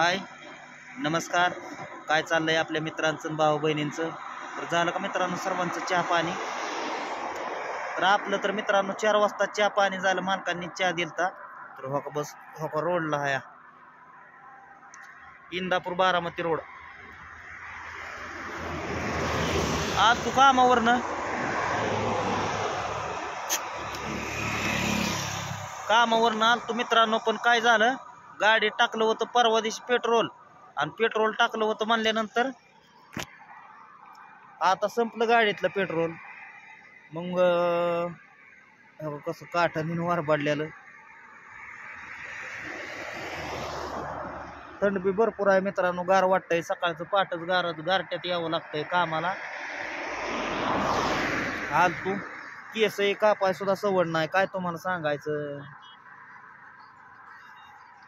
हाय नमस्कार. काय चाललंय आपल्या मित्रांचं आणि भाऊ बहिणींचं? तर झालं का मित्रांनो सर्वांचं चहा पाणी? तर आपलं तर मित्रांनो 4 वाजता चहा पाणी झालं. मालकांनी चहा दिलता. तर हो का बस हो का रोडला हाया इंदापूर बारामती रोड. आज तू कामावरनं आलतो मित्रांनो. पण काय झालं, गाडी टाकलं होतं परवा दिवशी पेट्रोल, आणि पेट्रोल टाकलं होतं म्हणल्यानंतर आता संपलं गाडीतलं पेट्रोल. मग कसं काठाने वारबाडलेलं. थंड बी भरपूर आहे मित्रांनो. गार वाटतंय. सकाळचं पाटच गारट्यात यावं लागतंय कामाला. आज तू केस कापाय सुद्धा सवड नाही, काय तुम्हाला सांगायचं.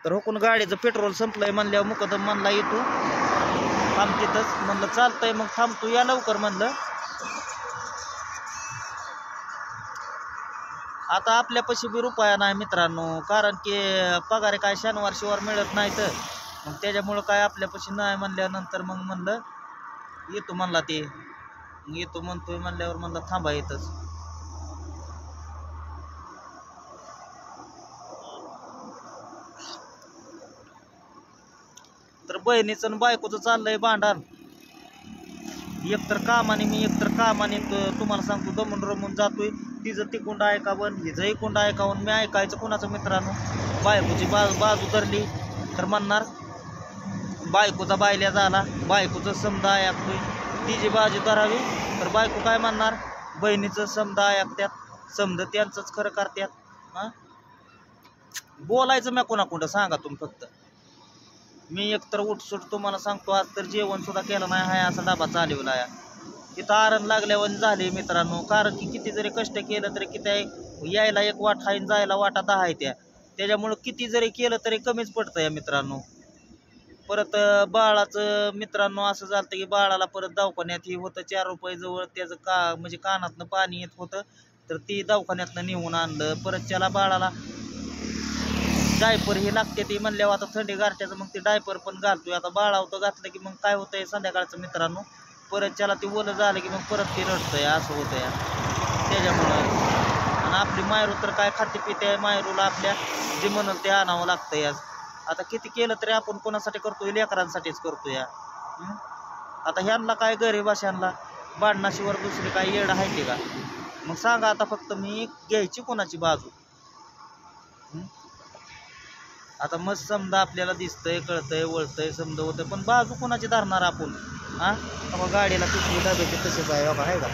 तर हुकून गाडीचं पेट्रोल संपलंय म्हणल्यावर मुकदम म्हणला येतो थांब तिथंच. म्हणलं चालतंय मग थांबतो, या लवकर म्हणलं. आता आपल्यापाशी बी रुपया नाही मित्रांनो, कारण की पगार काय शनिवार शिवार मिळत नाही. तर मग त्याच्यामुळं काय आपल्यापाशी नाही म्हणल्यानंतर मग म्हणलं येतो म्हणला. ते येतो म्हणतोय म्हणल्यावर म्हणलं थांबा येतच. तर बहिणीचं आणि बायकोचं चाललंय भांडण. एकतर कामाने मी एकतर कामाने तुम्हाला सांगतो दमून रमून जातोय. तिचं तिकुंड ऐकावं, हिचं इकुंड ऐकावं. मी ऐकायचं कुणाचं मित्रांनो? बायकोची बाजू धरली तर म्हणणार बायकोचा बायल्या झाला, बायकोचं समजा ऐकतोय. तिची बाजू धरावी तर बायको काय म्हणणार, बहिणीचं समजा ऐकत्यात, समजा त्यांचंच खरं करत्यात. हां, बोलायचं मी कोणाकुंड सांगा तुम्ही फक्त. मी एकतर उठसूट तुम्हाला सांगतो, आज तर जेवण सुद्धा केलं नाही. हाय असा डबा चालवला या. तिथं आरण लागल्यावर झाले मित्रांनो. कारण की किती जरी कष्ट केलं तरी किती यायला एक वाट आहे, जायला वाटा 10 आहे. त्याच्यामुळं किती जरी केलं तरी कमीच पडतं या मित्रांनो. परत बाळाचं मित्रांनो असं झालं की बाळाला परत दवाखान्यात हे होतं. 4 रुपये जवळ त्याचं म्हणजे कानातनं पाणी येत होतं. तर ती दवाखान्यातनं नेऊन आणलं. परत त्याला बाळाला डायपर हे लागते ती म्हणल्यावर आता थंडी गारठ्याचं मग ते डायपर पण घालतोय. आता बाळावतं घातलं की मग काय होतंय संध्याकाळचं मित्रांनो, परत त्याला ते ओलं झालं की मग परत ते रडतंय. असं होतं या त्याच्यामुळं. आणि आपली मायरू तर काय खाते पिते आहे. मायरूला आपल्या जे म्हणून ते आणावं लागतं या. आता किती केलं तरी आपण कोणासाठी करतोय? लेकरांसाठीच करतोय या. आता ह्यांना काय गरीब अशांना भांडणाशिवाय दुसरी काय येड आहे ते का? मग सांगा आता फक्त मी घ्यायची कोणाची बाजू? आता मस्त समजा आपल्याला दिसतंय, कळतंय, वळतंय, समजा होतंय, पण बाजू कोणाची धरणार आपण? हा, गाडीला पिशवी डब्याची तसेच आहे का?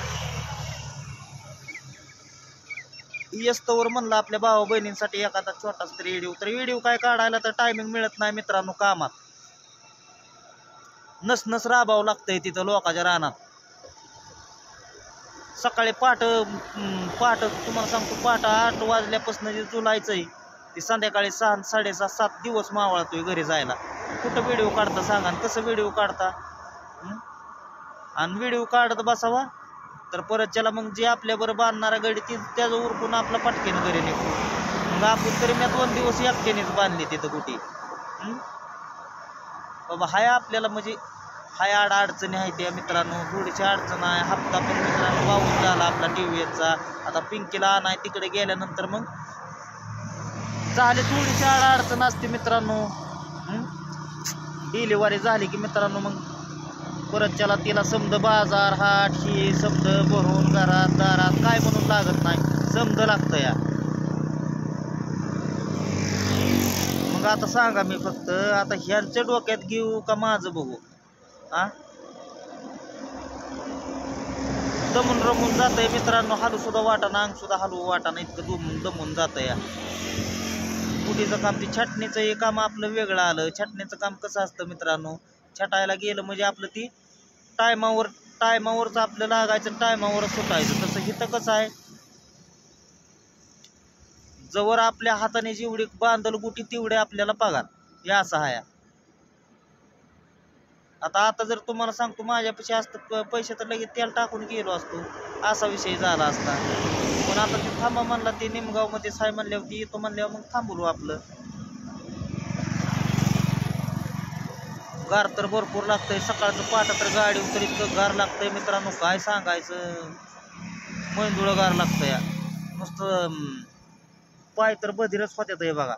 यस्तवर म्हणलं आपल्या भावा बहिणींसाठी एखादा छोटाच तरी व्हिडिओ. तर व्हिडिओ काय काढायला तर टायमिंग मिळत नाही मित्रांनो. कामात नस राबावं लागतंय तिथं लोकांच्या रानात. सकाळी पहाट तुम्हाला सांगतो, पहाट 8 वाजल्यापासून जे जुलायचंय ते संध्याकाळी 6, 6:30, 7 दिवस मावळतोय घरी जायला. कुठं व्हिडिओ काढता सांगा? कसं व्हिडिओ काढता? आणि व्हिडिओ काढत बसावा तर परत त्याला मग जे आपल्याबरोबर बांधणारा गडी ती त्याचं उरकून आपला पटकेनं घरी निघतो. मग आपण तरी मी 2 दिवस एकट्यानेच बांधली तिथं कुठे. बाबा हाय आपल्याला म्हणजे हाय अडचणी आहे त्या मित्रांनो. थोडीशी अडचण आहे. हप्ता पण मित्रांनो वाहून झाला आपला TVSचा. आता पिंकीला आणाय तिकडे गेल्यानंतर मग झाले थोडीशी अडचण असते मित्रांनो. डिलिव्हरी झाली की मित्रांनो मग परत तिला समज बाजार हाट ही समज भरून घरात दारात काय म्हणून लागत नाही, समज लागतं या. मग आता सांगा मी फक्त आता ह्यांच्या डोक्यात घेऊ का माझं बघू? हा, दमून रमून जातंय मित्रांनो. हालू सुद्धा वाटाणा, अंग सुद्धा हलवू वाटाणा, इतकं दमून जातं या. कुठीचं काम, ती छाटणीचं हे काम आपलं वेगळं आलं. छाटणीचं काम कसं असतं मित्रांनो, छाटायला गेलं म्हणजे आपलं ती टायमावरच आपलं लागायचं, टायमावरच सुटायचं. तसं इथं कसं आहे, जवळ आपल्या हाताने जेवढी बांधल गुटी तेवढे आपल्याला पगार, हे असं आहे. आता जर तुम्हाला सांगतो माझ्यापाशी असतं पैसे तर लगेच तेल टाकून गेलो असतो, असा विषय झाला असता. पण आता ते थांबा म्हणला, ते निमगावमध्ये साय म्हणल्यावर ती येतो म्हणल्यावर मग थांबलो आपलं. गार तर भरपूर लागतंय. सकाळचं पाटा तर गाडी तर इतकं गार लागतंय मित्रांनो, काय सांगायचं. मैंदुळं गार लागतं या नुसतं. पाय तर बधीरच होत्यात हे बघा.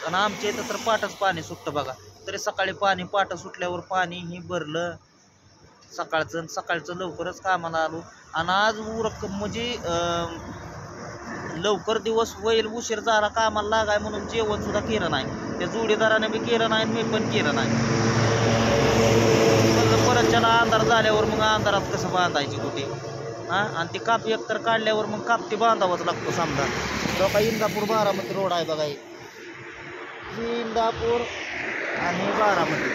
आणि आमच्या इथं तर पाटच पाणी सुटतं बघा. तरी सकाळी पाणी पाट सुटल्यावर पाणी ही भरलं सकाळचं लवकरच कामाला आलो. आणि आज उरक म्हणजे लवकर दिवस होईल उशीर झाला कामाला लागाय म्हणून जेवण सुद्धा केलं नाही. त्या जोडीदाराने बी केलं नाही, मी पण केलं नाही. परतच्याला अंधार झाल्यावर मग अंधारात कसं बांधायची कुठे हा. आणि ती काप एकतर काढल्यावर मग कापती बांधावंच लागतो समजा. लोका इंदापूर बारामती रोड आहे बघा. इंदापूर आणि बारामती.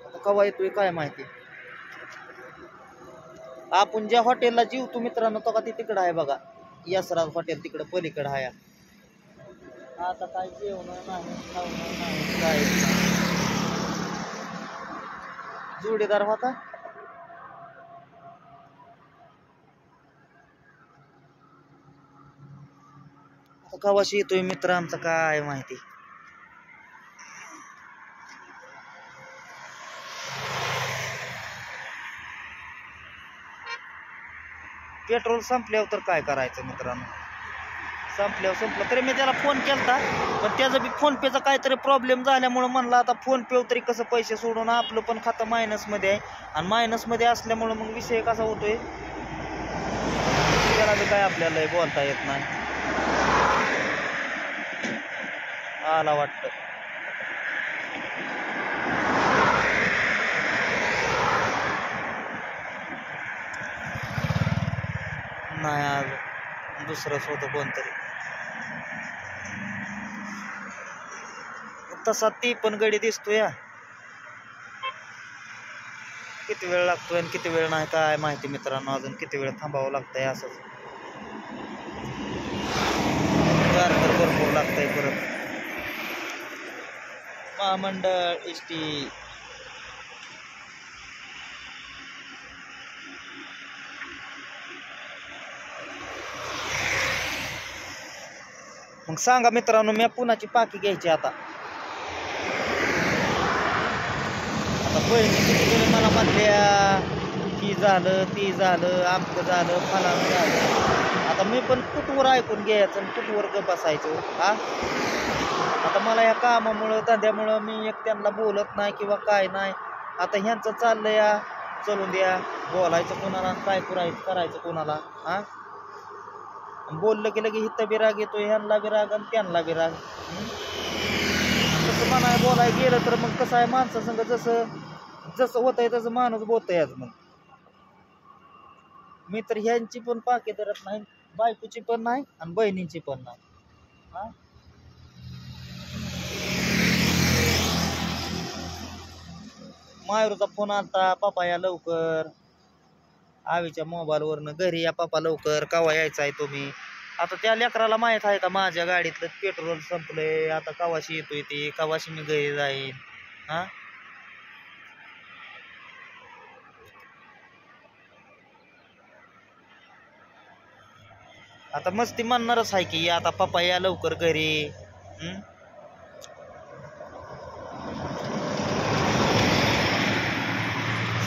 आता कवा येतोय काय माहिती. आपण ज्या हॉटेलला जेवतो मित्रांनो तो का ती तिकडं आहे बघा. यशराज हॉटेल तिकडं पलीकडं आहे. आता काय जेवण नाही खावणं नाही काय जोडीदार होता. आता कवाशी येतोय मित्र आमचा काय माहिती. पेट्रोल संपल्यावर तर काय करायचं मित्रांनो. संपलं तरी मी त्याला फोन केलता, पण त्याचा बी फोन पेचा काहीतरी प्रॉब्लेम झाल्यामुळे म्हणला आता फोन पे तरी कसं पैसे सोडून आपलं पण खातं मायनसमध्ये आहे. आणि मायनसमध्ये असल्यामुळं मग विषय कसा होतोय त्याला बी काय आपल्याला बोलता येत नाही. आला वाटतं. नाही आज दुसरंच होतं कोणतरी. तसा ती पण गडी दिसतोय. किती वेळ लागतोय आणि किती वेळ नाही काय माहिती मित्रांनो. अजून किती वेळ थांबावं लागतंय असंच. गार तर भरपूर लागतंय. परत महामंडळ एस टी मग सांगा मित्रांनो. मी पुण्याची पाकी घ्यायची आता बहिणी किती मला म्हणल्या की झालं ती झालं आमचं झालं फलानं झालं. आता मी पण कुठवर ऐकून घ्यायचं आणि कुठवर ग बसायचं हा. आता मला ह्या कामामुळं धंद्यामुळं मी एक त्यांना बोलत नाही किंवा काय नाही. आता ह्यांचं चाललं या चलून द्या. बोलायचं कोणाला काय करायचं कोणाला हा. बोललं की लगे हिथं बी राग येतोय, ह्यांना बी राग आणि त्यांना बी राग. तसं म्हणाय बोलाय गेलं तर मग कसं आहे माणसासंग जसं होत आहे तसं माणूस बोलतोय. आज मग मी तर ह्यांची पण पाके धरत नाही, बायकोची पण नाही आणि बहिणींची पण नाही हा. मायूरचा फोन आलता, पापा या लवकर. आवीच्या मोबाईलवरनं घरी या पापा लवकर, कवा यायचा आहे तुम्ही. आता त्या लेकराला माहीत आहे का माझ्या गाडीतलं पेट्रोल संपलंय. आता कवाशी येतोय ते, कवाशी मी घरी जाईन हा. आता मस्ती म्हणणारच आहे की आता पप्पा या लवकर घरी.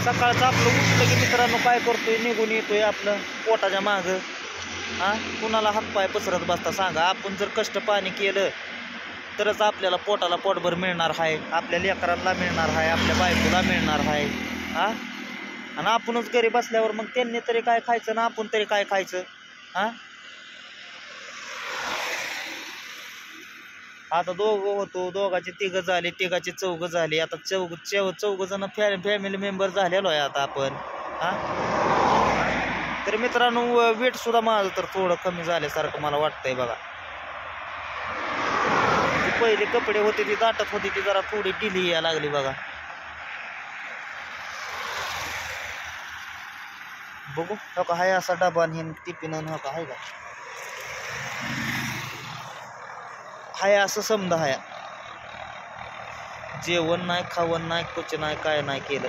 सकाळचं आपलं उठलं की मित्रांनो काय करतोय निघून येतोय आपलं पोटाच्या मागं हा. कुणाला हातपाय पसरत बसता सांगा. आपण जर कष्ट पाणी केलं तरच आपल्याला पोटाला पोटभर मिळणार आहे, आपल्या लेकरांना मिळणार आहे, आपल्या बायकोला मिळणार आहे हा. आणि आपणच घरी बसल्यावर मग त्यांनी तरी काय खायचं ना आपण तरी काय खायचं हा. आता दोघं होतो, दोघाचे तिघं झाले, तिघाचे चौघं झाले. आता चौघ जण फॅमिली मेंबर झालेलो आहे आता आपण हा. तर मित्रांनो वेट सुद्धा माझं तर थोडं कमी झाल्यासारखं मला वाटतंय बघा. पहिले कपडे होते ती दाटत होती ती जरा थोडी ढिली यायला लागली बघा. बघू हो का हाय असा डबा आणि टिफिन हो का हाय का हाय असं समजा हाय. जेवण नाही खावण नाही कुछ नाही काय नाही केलं.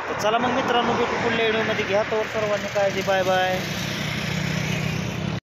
तर चला मग मित्रांनो, भेटू पुढल्या व्हिडिओमध्ये. घ्या तर सर्वांनी काळजी. Bye bye.